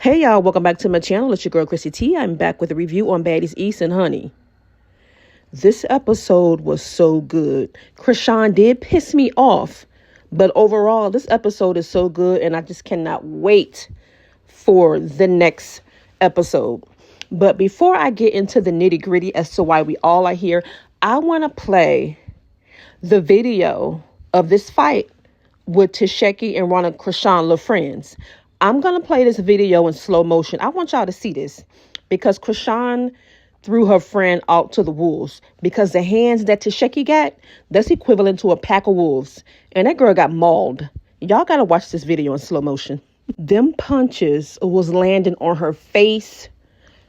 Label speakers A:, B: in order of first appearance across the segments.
A: Hey y'all, welcome back to my channel. It's your girl Chrissy T. I'm back with a review on Baddies East and Honey. This episode was so good. Chrisean did piss me off, but overall this episode is so good and I just cannot wait for the next episode. But before I get into the nitty-gritty as to why we all are here, I want to play the video of this fight with tesehki and one of Chrisean little friends. I'm going to play this video in slow motion. I want y'all to see this because Chrisean threw her friend out to the wolves because the hands that tesehki got, that's equivalent to a pack of wolves. And that girl got mauled. Y'all got to watch this video in slow motion. Them punches was landing on her face,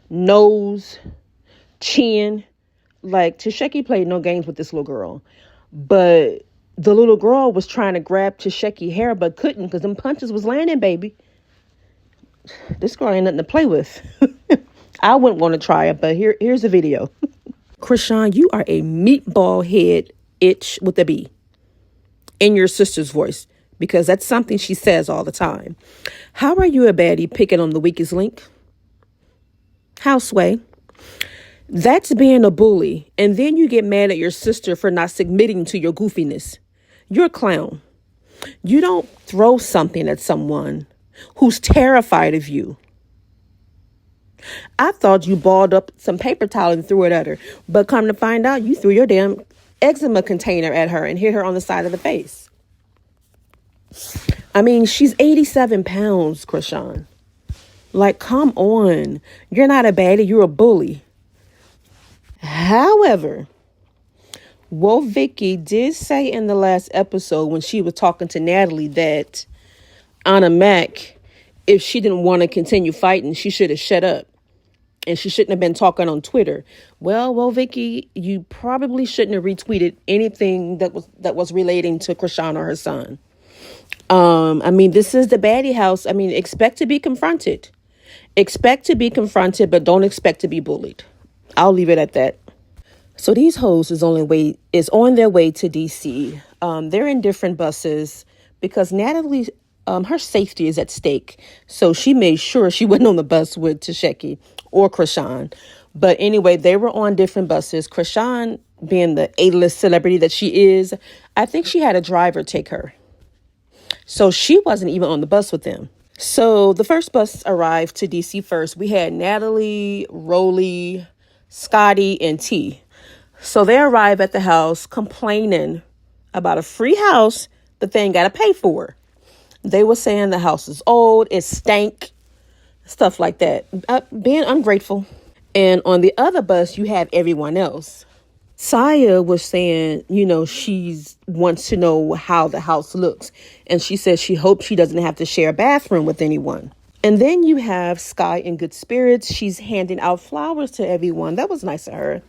A: nose, chin. Like, tesehki played no games with this little girl. But the little girl was trying to grab tesehki's hair but couldn't because them punches was landing, baby. This girl ain't nothing to play with. I wouldn't want to try it, but here's the video. Chrisean, you are a meatball head itch with a B in your sister's voice, because that's something she says all the time. How are you a baddie picking on the weakest link? How, Sway? That's being a bully, and then you get mad at your sister for not submitting to your goofiness. You're a clown. You don't throw something at someone who's terrified of you. I thought you balled up some paper towel and threw it at her, but come to find out, you threw your damn eczema container at her and hit her on the side of the face. I mean, she's 87 pounds, Chrisean. Like, come on. You're not a baddie, you're a bully. However, Woah Vicky did say in the last episode when she was talking to Natalie that Anna Mac, if she didn't want to continue fighting, she should have shut up. And she shouldn't have been talking on Twitter. Well, Woah Vicky, you probably shouldn't have retweeted anything that was relating to Chrisean or her son. I mean, this is the baddie house. I mean, expect to be confronted. Expect to be confronted, but don't expect to be bullied. I'll leave it at that. So these hoes is on their way to DC. They're in different buses because Natalie, her safety is at stake. So she made sure she wasn't on the bus with tesehki or Chrisean. But anyway, they were on different buses. Chrisean, being the A-list celebrity that she is, I think she had a driver take her. So she wasn't even on the bus with them. So the first bus arrived to DC first. We had Natalie, Rolly, Scotty, and T. So they arrive at the house complaining about a free house that they ain't got to pay for. They were saying the house is old, it stank, stuff like that. Being ungrateful. And on the other bus, you have everyone else. Saya was saying, she wants to know how the house looks. And she says she hopes she doesn't have to share a bathroom with anyone. And then you have Sky in good spirits. She's handing out flowers to everyone. That was nice of her.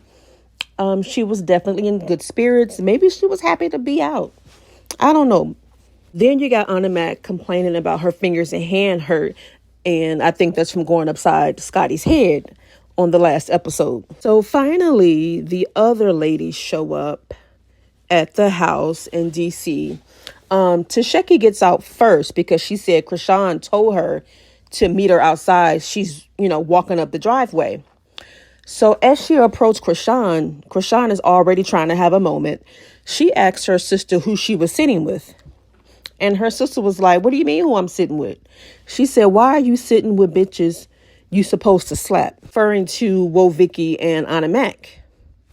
A: She was definitely in good spirits. Maybe she was happy to be out. I don't know. Then you got Anna Mac complaining about her fingers and hand hurt. And I think that's from going upside Scotty's head on the last episode. So finally, the other ladies show up at the house in DC. tesehki gets out first because she said Chrisean told her to meet her outside. She's, walking up the driveway. So as she approached Chrisean is already trying to have a moment. She asked her sister who she was sitting with. And her sister was like, what do you mean who I'm sitting with? She said, why are you sitting with bitches you supposed to slap? Referring to Woah Vicky and Anna Mac.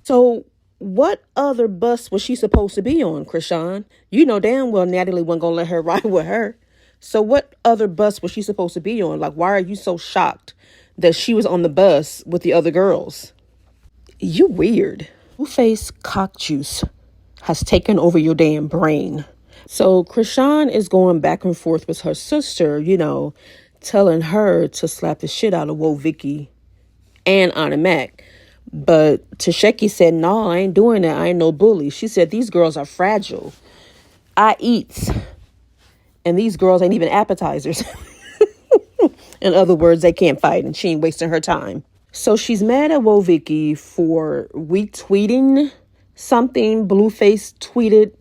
A: So what other bus was she supposed to be on, Chrisean? You know damn well Natalie wasn't going to let her ride with her. So what other bus was she supposed to be on? Like, why are you so shocked that she was on the bus with the other girls? You weird. Two-face cock juice has taken over your damn brain. So Chrisean is going back and forth with her sister, telling her to slap the shit out of Woah Vicky and Anna Mac. But tesehki said, no, I ain't doing that. I ain't no bully. She said, these girls are fragile. I eats. And these girls ain't even appetizers. In other words, they can't fight and she ain't wasting her time. So she's mad at Woah Vicky for retweeting something Blueface tweeted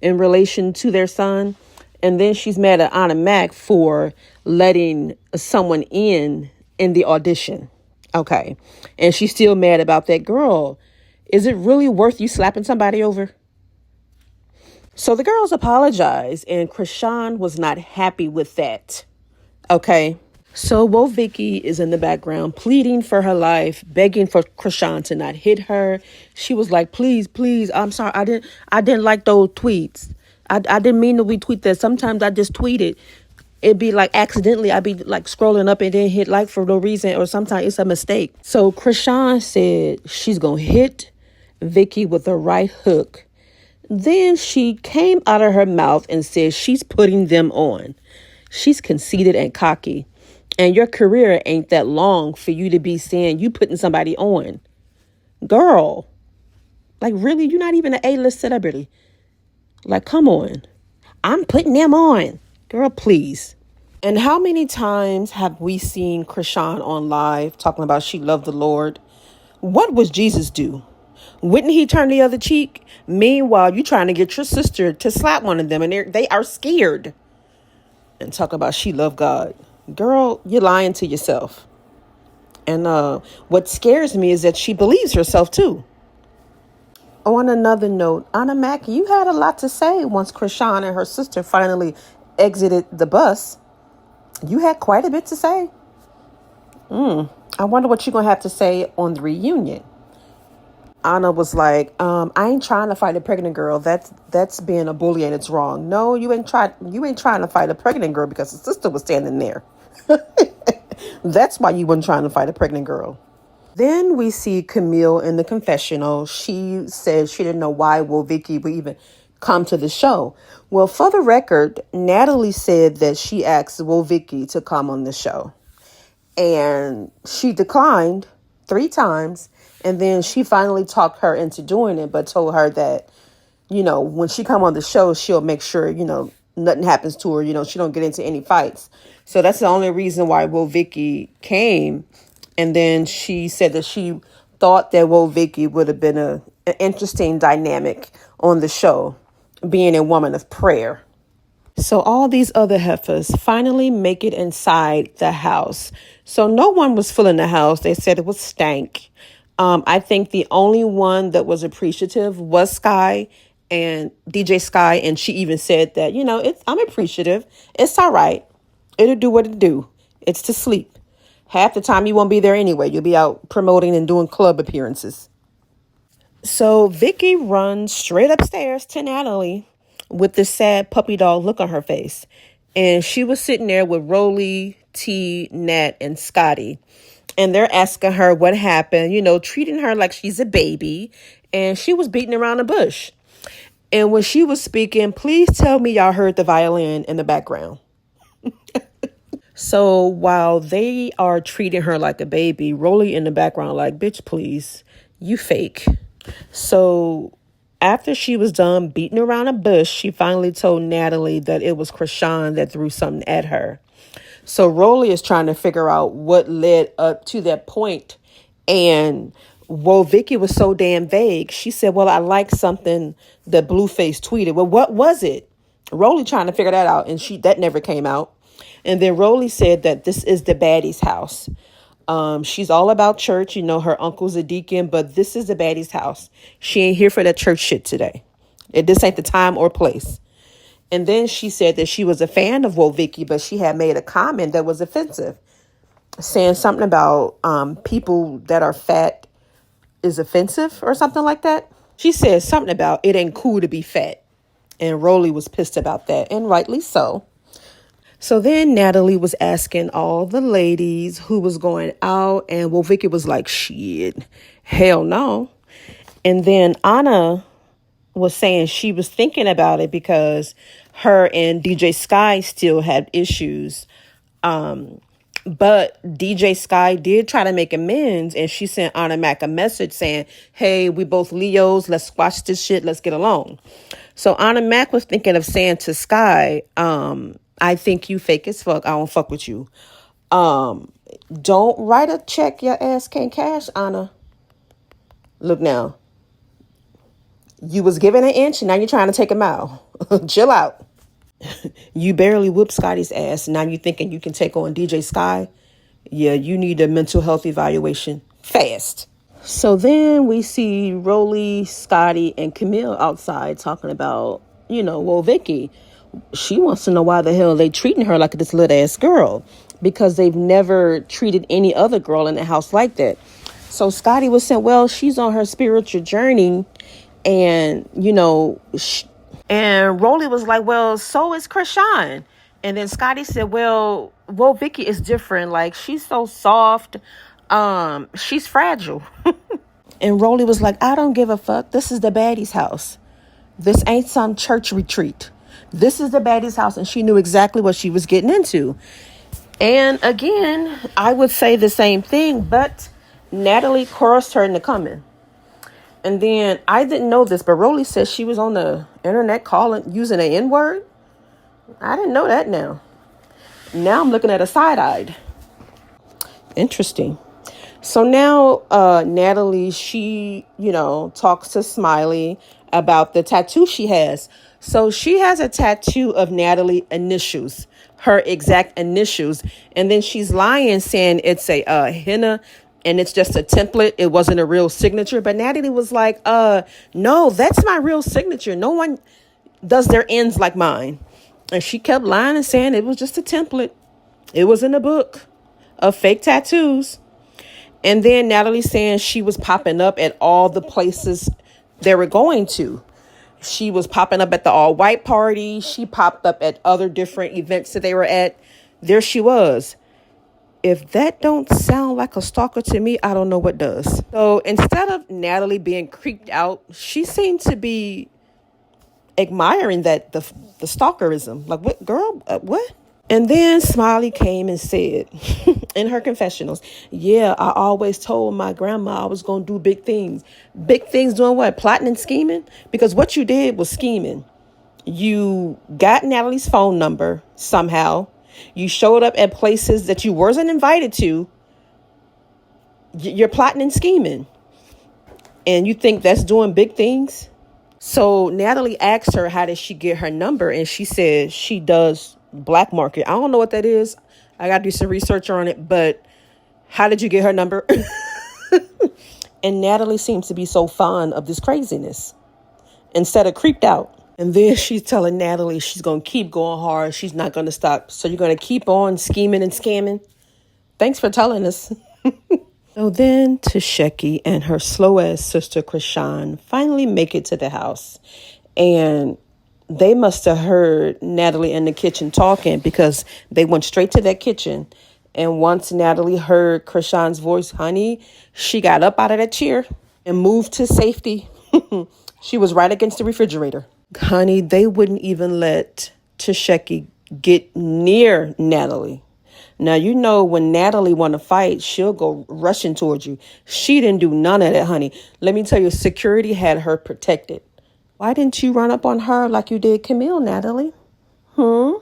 A: in relation to their son. And then she's mad at Anna Mac for letting someone in the audition. Okay. And she's still mad about that. Girl, is it really worth you slapping somebody over? So the girls apologized, and Chrisean was not happy with that. Okay. So Woah Vicky is in the background pleading for her life, begging for Chrisean to not hit her. She was like, please, please, I'm sorry. I didn't like those tweets. I didn't mean to retweet that. Sometimes I just tweet it. It'd be like accidentally, I'd be like scrolling up and then hit like for no reason, or sometimes it's a mistake. So Chrisean said she's going to hit Vicky with a right hook. Then she came out of her mouth and said she's putting them on. She's conceited and cocky. And your career ain't that long for you to be saying you putting somebody on. Girl, like really, you're not even an A-list celebrity. Like, come on. I'm putting them on. Girl, please. And how many times have we seen Chrisean on live talking about she loved the Lord? What would Jesus do? Wouldn't he turn the other cheek? Meanwhile, you trying to get your sister to slap one of them, and they are scared. And talk about she loved God. Girl, you're lying to yourself. And what scares me is that she believes herself too. On another note, Anna Mac, you had a lot to say once Chrisean and her sister finally exited the bus. You had quite a bit to say. I wonder what you're going to have to say on the reunion. Anna was like, I ain't trying to fight a pregnant girl. That's being a bully and it's wrong. No, you ain't trying to fight a pregnant girl because the sister was standing there. That's why you weren't trying to fight a pregnant girl. Then we see Camille in the confessional. She said she didn't know why Woah Vicky would even come to the show. Well, for the record, Natalie said that she asked Woah Vicky to come on the show. And she declined 3 times. And then she finally talked her into doing it, but told her that, when she come on the show, she'll make sure, nothing happens to her. She don't get into any fights. So that's the only reason why Woah Vicky came. And then she said that she thought that Woah Vicky would have been an interesting dynamic on the show, being a woman of prayer. So all these other heifers finally make it inside the house. So no one was filling the house. They said it was stank. I think the only one that was appreciative was Sky and DJ Sky. And she even said that, I'm appreciative. It's all right. It'll do what it do. It's to sleep. Half the time you won't be there anyway. You'll be out promoting and doing club appearances. So Vicky runs straight upstairs to Natalie with this sad puppy dog look on her face. And she was sitting there with Rolly, T, Nat, and Scotty. And they're asking her what happened, treating her like she's a baby. And she was beating around the bush. And when she was speaking, please tell me y'all heard the violin in the background. So while they are treating her like a baby, Rolly in the background like, bitch, please, you fake. So after she was done beating around a bush, she finally told Natalie that it was Chrisean that threw something at her. So Rolly is trying to figure out what led up to that point. And Woah Vicky was so damn vague. She said, well, I like something that Blueface tweeted. Well, what was it? Rolly trying to figure that out. And that never came out. And then Rolly said that this is the Baddies' house. She's all about church. Her uncle's a deacon, but this is the Baddies' house. She ain't here for that church shit today. This ain't the time or place. And then she said that she was a fan of Woah Vicky, but she had made a comment that was offensive, saying something about people that are fat is offensive or something like that. She said something about it ain't cool to be fat. And Rolly was pissed about that, and rightly so. So then Natalie was asking all the ladies who was going out, and Woah Vicky was like, shit, hell no. And then Anna was saying she was thinking about it because her and DJ Sky still had issues. But DJ Sky did try to make amends, and she sent Anna Mac a message saying, hey, we both Leos. Let's squash this shit. Let's get along. So Anna Mac was thinking of saying to Sky, I think you fake as fuck. I don't fuck with you. Don't write a check your ass can't cash, Anna. Look now. You was given an inch, and now you're trying to take a mile. Chill out. You barely whooped Scotty's ass. Now you thinking you can take on DJ Sky? Yeah, you need a mental health evaluation fast. So then we see Rolly, Scotty, and Camille outside talking about, well, Vicky. She wants to know why the hell they treating her like this little ass girl, because they've never treated any other girl in the house like that. So Scotty was saying, well, she's on her spiritual journey, and and Rolly was like, well, so is Chrisean. And then Scotty said, well, Vicky is different. Like, she's so soft. She's fragile. And Rolly was like, I don't give a fuck. This is the Baddies' house. This ain't some church retreat. This is the Baddies' house. And she knew exactly what she was getting into. And again, I would say the same thing, but Natalie crossed her into coming. And then I didn't know this, but Rolly said she was on the internet using an N-word. I didn't know that now. Now I'm looking at her side-eyed. Interesting. So now Natalie, she, talks to Smiley about the tattoo she has. So she has a tattoo of Natalie initials, her exact initials. And then she's lying saying it's a henna and it's just a template. It wasn't a real signature. But Natalie was like, no, that's my real signature. No one does their ends like mine. And she kept lying and saying it was just a template. It was in a book of fake tattoos. And then Natalie saying she was popping up at all the places they were going to. She was popping up at the all-white party. She popped up at other different events that they were at. There she was. If that don't sound like a stalker to me, I don't know what does. So instead of Natalie being creeped out, she seemed to be admiring that the stalkerism. Like, what, girl? What? And then Smiley came and said in her confessionals, yeah, I always told my grandma I was going to do big things. Big things doing what? Plotting and scheming? Because what you did was scheming. You got Natalie's phone number somehow. You showed up at places that you wasn't invited to. You're plotting and scheming. And you think that's doing big things? So Natalie asked her, how did she get her number? And she said she does black market. I don't know what that is. I got to do some research on it. But how did you get her number? And Natalie seems to be so fond of this craziness instead of creeped out. And then she's telling Natalie she's going to keep going hard. She's not going to stop. So you're going to keep on scheming and scamming? Thanks for telling us. So then tesehki and her slow-ass sister Chrisean finally make it to the house. And they must have heard Natalie in the kitchen talking, because they went straight to that kitchen. And once Natalie heard Chrisean's voice, honey, she got up out of that chair and moved to safety. She was right against the refrigerator. Honey, they wouldn't even let tesehki get near Natalie. Now, when Natalie want to fight, she'll go rushing towards you. She didn't do none of that, honey. Let me tell you, security had her protected. Why didn't you run up on her like you did Camille, Natalie? We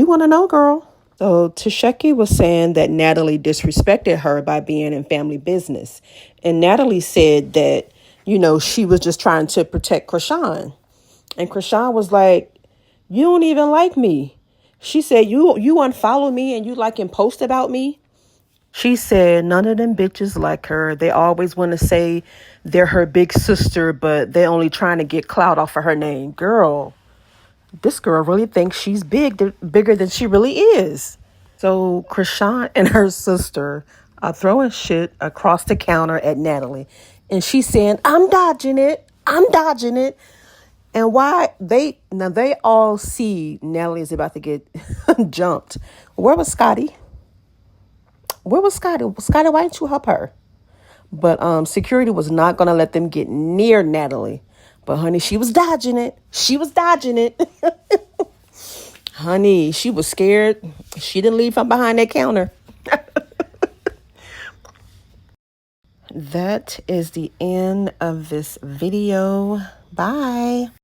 A: want to know, girl. So tesehki was saying that Natalie disrespected her by being in family business. And Natalie said that, she was just trying to protect Chrisean. And Chrisean was like, you don't even like me. She said, you unfollow me and you and post about me. She said none of them bitches like her. They always want to say they're her big sister, but they're only trying to get clout off of her name. Girl, this girl really thinks she's bigger than she really is. So Chrisean and her sister are throwing shit across the counter at Natalie. And she's saying, I'm dodging it. And why they all see Natalie is about to get jumped. Where was Scotty? Scotty, why didn't you help her? But security was not going to let them get near Natalie. But honey, she was dodging it. Honey, she was scared. She didn't leave from behind that counter. That is the end of this video. Bye.